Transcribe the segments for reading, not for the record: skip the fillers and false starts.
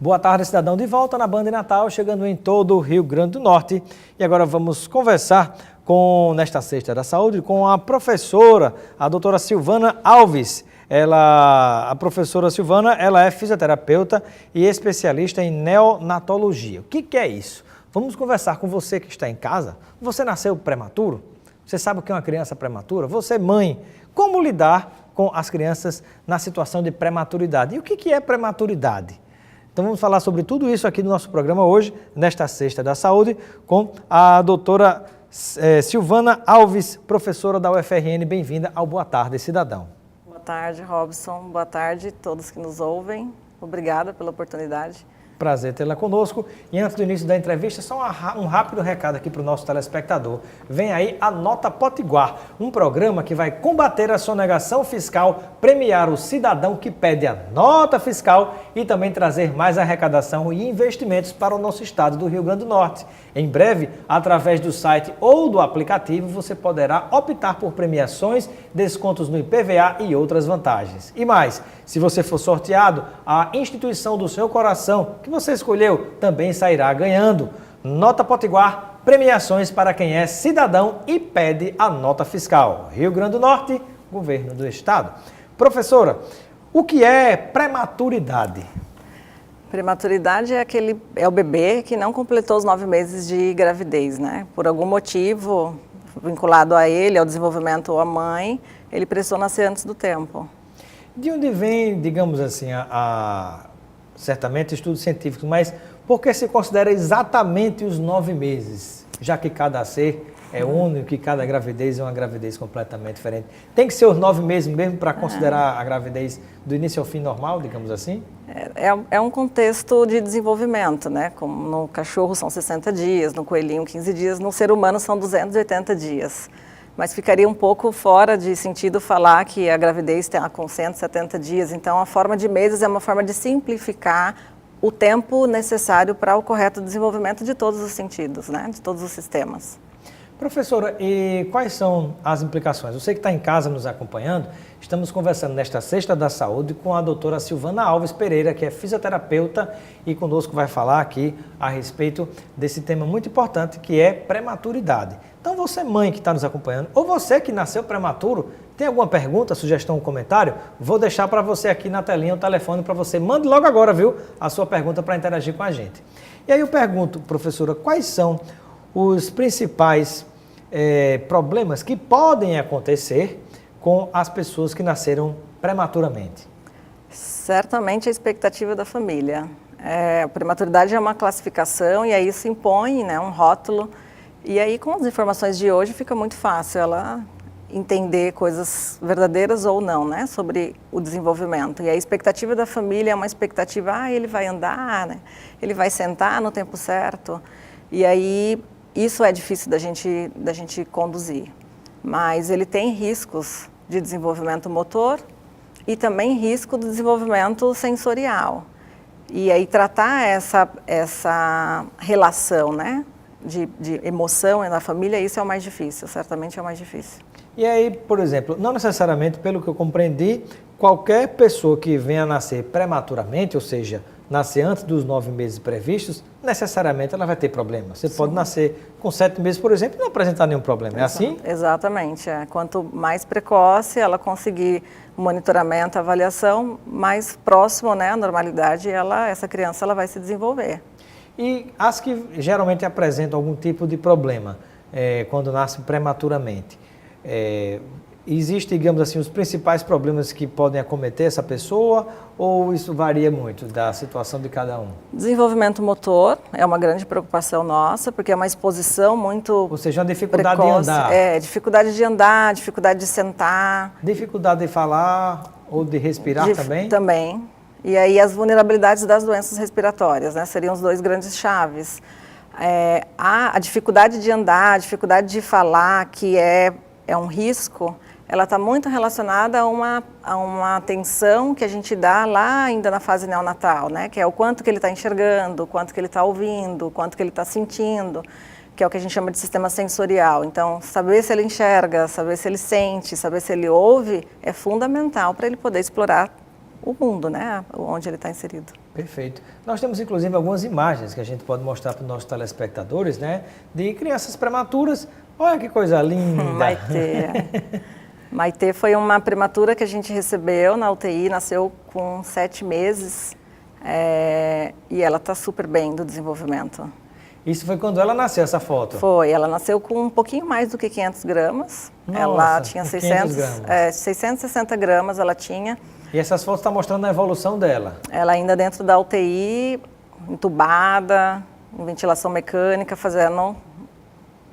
Boa tarde, cidadão, de volta na Band Natal, chegando em todo o Rio Grande do Norte. E agora vamos conversar nesta Sexta da Saúde, com a professora, a doutora Silvana Alves. A professora Silvana, ela é fisioterapeuta e especialista em neonatologia. O que é isso? Vamos conversar com você que está em casa. Você nasceu prematuro? Você sabe o que é uma criança prematura? Você, mãe, como lidar com as crianças na situação de prematuridade? E o que é prematuridade? Então vamos falar sobre tudo isso aqui no nosso programa hoje, nesta Sexta da Saúde, com a doutora Silvana Alves, professora da UFRN. Bem-vinda ao Boa Tarde, cidadão. Boa tarde, Robson. Boa tarde a todos que nos ouvem. Obrigada pela oportunidade. Prazer tê-la conosco. E antes do início da entrevista, só um rápido recado aqui para o nosso telespectador. Vem aí a Nota Potiguar, um programa que vai combater a sonegação fiscal, premiar o cidadão que pede a nota fiscal e também trazer mais arrecadação e investimentos para o nosso estado do Rio Grande do Norte. Em breve, através do site ou do aplicativo, você poderá optar por premiações, descontos no IPVA e outras vantagens. E mais, se você for sorteado, a instituição do seu coração que você escolheu também sairá ganhando. Nota Potiguar, premiações para quem é cidadão e pede a nota fiscal. Rio Grande do Norte, Governo do Estado. Professora, o que é prematuridade? Prematuridade é o bebê que não completou os 9 meses de gravidez, né? Por algum motivo vinculado a ele, ao desenvolvimento ou à mãe, ele precisou nascer antes do tempo. De onde vem, digamos assim, certamente estudos científicos, mas por que se considera exatamente os 9 meses? Já que cada ser é único e cada gravidez é uma gravidez completamente diferente. Tem que ser os 9 meses mesmo para considerar a gravidez do início ao fim normal, digamos assim? É um contexto de desenvolvimento, né? Como no cachorro são 60 dias, no coelhinho 15 dias, no ser humano são 280 dias. Mas ficaria um pouco fora de sentido falar que a gravidez tem com 170 dias. Então, a forma de meses é uma forma de simplificar o tempo necessário para o correto desenvolvimento de todos os sentidos, né? De todos os sistemas. Professora, e quais são as implicações? Você que está em casa nos acompanhando, estamos conversando nesta Sexta da Saúde com a doutora Silvana Alves Pereira, que é fisioterapeuta e conosco vai falar aqui a respeito desse tema muito importante que é prematuridade. Então você, mãe que está nos acompanhando, ou você que nasceu prematuro, tem alguma pergunta, sugestão ou comentário? Vou deixar para você aqui na telinha o telefone para você. Mande logo agora, viu, a sua pergunta para interagir com a gente. E aí eu pergunto, professora, quais são os principais problemas que podem acontecer com as pessoas que nasceram prematuramente? Certamente a expectativa da família. A prematuridade é uma classificação e aí isso impõe, né, um rótulo. E aí com as informações de hoje fica muito fácil ela entender coisas verdadeiras ou não, né, sobre o desenvolvimento. E a expectativa da família é uma expectativa, ele vai andar, né, ele vai sentar no tempo certo. E aí isso é difícil da gente conduzir, mas ele tem riscos de desenvolvimento motor e também risco do desenvolvimento sensorial. E aí tratar essa relação, né, de emoção na família, isso é o mais difícil, certamente é o mais difícil. E aí, por exemplo, não necessariamente, pelo que eu compreendi, qualquer pessoa que venha a nascer prematuramente, ou seja, nascer antes dos 9 meses previstos, necessariamente ela vai ter problema. Você pode nascer com 7 meses, por exemplo, e não apresentar nenhum problema. É assim? Exatamente. Quanto mais precoce ela conseguir monitoramento, avaliação, mais próximo, né, à normalidade, essa criança ela vai se desenvolver. E as que geralmente apresentam algum tipo de problema quando nascem prematuramente, existem, digamos assim, os principais problemas que podem acometer essa pessoa ou isso varia muito da situação de cada um? Desenvolvimento motor é uma grande preocupação nossa, porque é uma exposição muito Ou seja, uma dificuldade precoce. de andar. Dificuldade de andar, dificuldade de sentar. Dificuldade de falar ou de respirar também? Também. E aí as vulnerabilidades das doenças respiratórias, né, seriam os 2 grandes chaves. A dificuldade de andar, a dificuldade de falar, que é um risco, ela está muito relacionada a uma atenção que a gente dá lá ainda na fase neonatal, né? Que é o quanto que ele está enxergando, o quanto que ele está ouvindo, o quanto que ele está sentindo, que é o que a gente chama de sistema sensorial. Então, saber se ele enxerga, saber se ele sente, saber se ele ouve, é fundamental para ele poder explorar o mundo, né, onde ele está inserido. Perfeito. Nós temos, inclusive, algumas imagens que a gente pode mostrar para os nossos telespectadores, né, de crianças prematuras. Olha que coisa linda! Maitê foi uma prematura que a gente recebeu na UTI, nasceu com 7 meses e ela está super bem do desenvolvimento. Isso foi quando ela nasceu, essa foto? Foi, ela nasceu com um pouquinho mais do que 500 gramas. Nossa, ela tinha 660 gramas ela tinha. E essas fotos estão mostrando a evolução dela? Ela ainda dentro da UTI, entubada, em ventilação mecânica, fazendo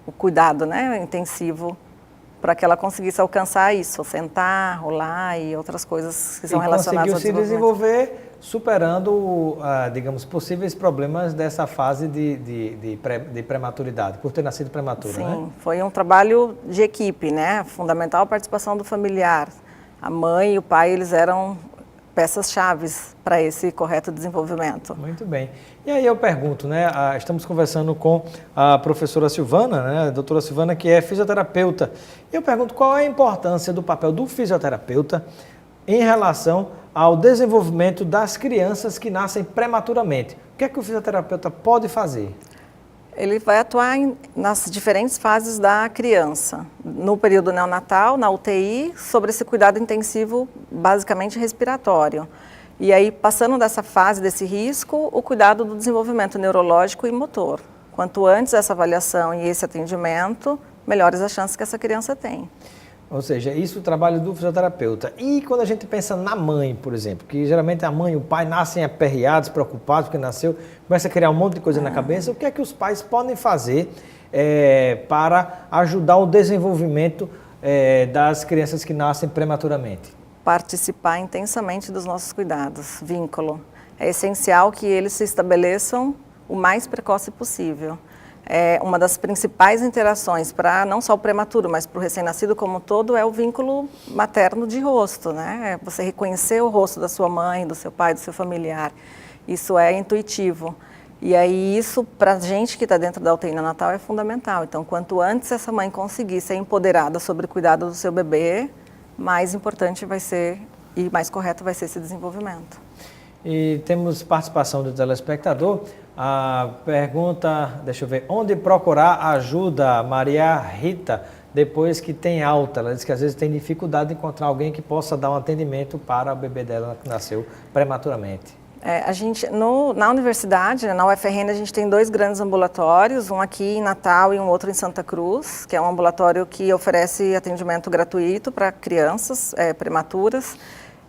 o cuidado, né, intensivo, para que ela conseguisse alcançar isso, sentar, rolar e outras coisas que são relacionadas ao desenvolvimento. E conseguiu se desenvolver superando, digamos, possíveis problemas dessa fase de prematuridade, por ter nascido prematura, né? Sim, foi um trabalho de equipe, né? Fundamental a participação do familiar. A mãe e o pai, eles eram peças-chaves para esse correto desenvolvimento. Muito bem. E aí eu pergunto, né? Estamos conversando com a professora Silvana, né? A doutora Silvana, que é fisioterapeuta. E eu pergunto qual é a importância do papel do fisioterapeuta em relação ao desenvolvimento das crianças que nascem prematuramente. O que é que o fisioterapeuta pode fazer? Ele vai atuar nas diferentes fases da criança, no período neonatal, na UTI, sobre esse cuidado intensivo, basicamente respiratório. E aí, passando dessa fase, desse risco, o cuidado do desenvolvimento neurológico e motor. Quanto antes essa avaliação e esse atendimento, melhores as chances que essa criança tem. Ou seja, isso é o trabalho do fisioterapeuta. E quando a gente pensa na mãe, por exemplo, que geralmente a mãe e o pai nascem aperreados, preocupados porque nasceu, começa a criar um monte de coisa na cabeça, o que é que os pais podem fazer para ajudar o desenvolvimento das crianças que nascem prematuramente? Participar intensamente dos nossos cuidados, vínculo. É essencial que eles se estabeleçam o mais precoce possível. Uma das principais interações para não só o prematuro, mas para o recém-nascido como um todo, é o vínculo materno de rosto, né? É você reconhecer o rosto da sua mãe, do seu pai, do seu familiar. Isso é intuitivo. E aí isso, para a gente que está dentro da UTI neonatal, é fundamental. Então, quanto antes essa mãe conseguir ser empoderada sobre o cuidado do seu bebê, mais importante vai ser e mais correto vai ser esse desenvolvimento. E temos participação do telespectador. A pergunta, deixa eu ver, onde procurar ajuda, Maria Rita, depois que tem alta? Ela diz que às vezes tem dificuldade de encontrar alguém que possa dar um atendimento para o bebê dela que nasceu prematuramente. A gente, na universidade, na UFRN, a gente tem 2 grandes ambulatórios, um aqui em Natal e um outro em Santa Cruz, que é um ambulatório que oferece atendimento gratuito para crianças prematuras,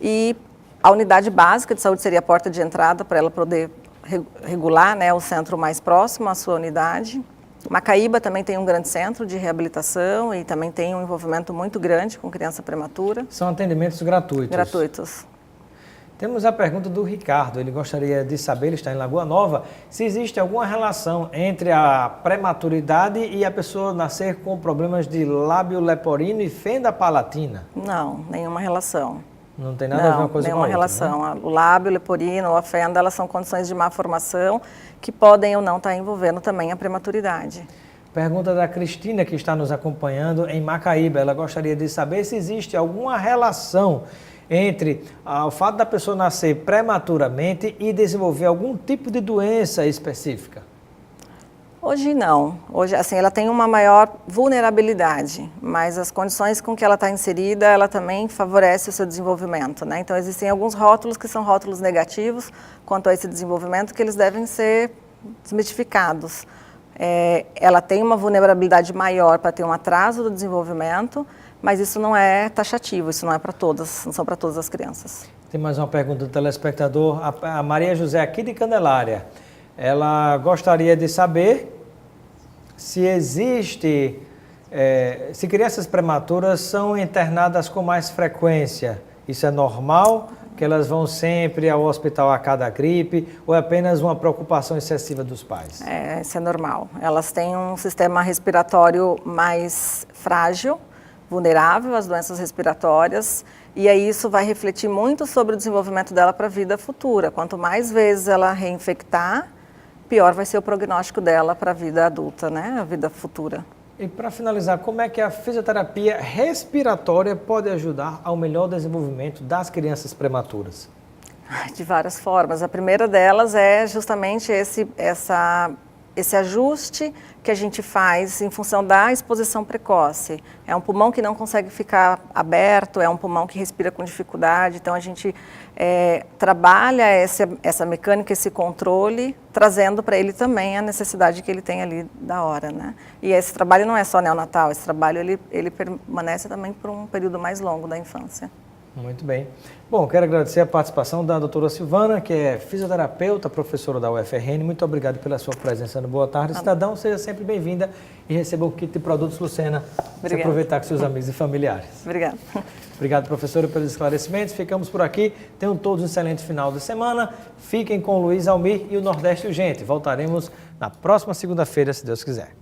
e a unidade básica de saúde seria a porta de entrada para ela poder regular, né, o centro mais próximo à sua unidade. Macaíba também tem um grande centro de reabilitação e também tem um envolvimento muito grande com criança prematura. São atendimentos gratuitos? Gratuitos. Temos a pergunta do Ricardo, ele gostaria de saber, ele está em Lagoa Nova, se existe alguma relação entre a prematuridade e a pessoa nascer com problemas de lábio leporino e fenda palatina? Não, nenhuma relação. Não tem nada a ver uma coisa com a outra, relação. Né? O lábio leporino ou a fenda, elas são condições de má formação que podem ou não estar envolvendo também a prematuridade. Pergunta da Cristina, que está nos acompanhando em Macaíba. Ela gostaria de saber se existe alguma relação entre o fato da pessoa nascer prematuramente e desenvolver algum tipo de doença específica. Hoje não. Hoje, assim, ela tem uma maior vulnerabilidade, mas as condições com que ela está inserida, ela também favorece o seu desenvolvimento, né? Então, existem alguns rótulos que são rótulos negativos quanto a esse desenvolvimento, que eles devem ser desmitificados. Ela tem uma vulnerabilidade maior para ter um atraso do desenvolvimento, mas isso não é taxativo, isso não é para todas, não são para todas as crianças. Tem mais uma pergunta do telespectador, a Maria José, aqui de Candelária. Ela gostaria de saber se existe, se crianças prematuras são internadas com mais frequência. Isso é normal? Que elas vão sempre ao hospital a cada gripe ou é apenas uma preocupação excessiva dos pais? Isso é normal. Elas têm um sistema respiratório mais frágil, vulnerável às doenças respiratórias, e aí isso vai refletir muito sobre o desenvolvimento dela para a vida futura. Quanto mais vezes ela reinfectar, pior vai ser o prognóstico dela para a vida adulta, né? A vida futura. E para finalizar, como é que a fisioterapia respiratória pode ajudar ao melhor desenvolvimento das crianças prematuras? De várias formas. A primeira delas é justamente esse ajuste que a gente faz em função da exposição precoce. É um pulmão que não consegue ficar aberto, é um pulmão que respira com dificuldade, então a gente trabalha essa mecânica, esse controle, trazendo para ele também a necessidade que ele tem ali da hora, né? E esse trabalho não é só neonatal, esse trabalho ele permanece também por um período mais longo da infância. Muito bem. Bom, quero agradecer a participação da doutora Silvana, que é fisioterapeuta, professora da UFRN. Muito obrigado pela sua presença no Boa Tarde, Cidadão. Seja sempre bem-vinda e receba o kit de produtos Lucena para você aproveitar com seus amigos e familiares. Obrigada. Obrigado, professora, pelos esclarecimentos. Ficamos por aqui. Tenham todos um excelente final de semana. Fiquem com o Luiz Almir e o Nordeste Urgente. Voltaremos na próxima segunda-feira, se Deus quiser.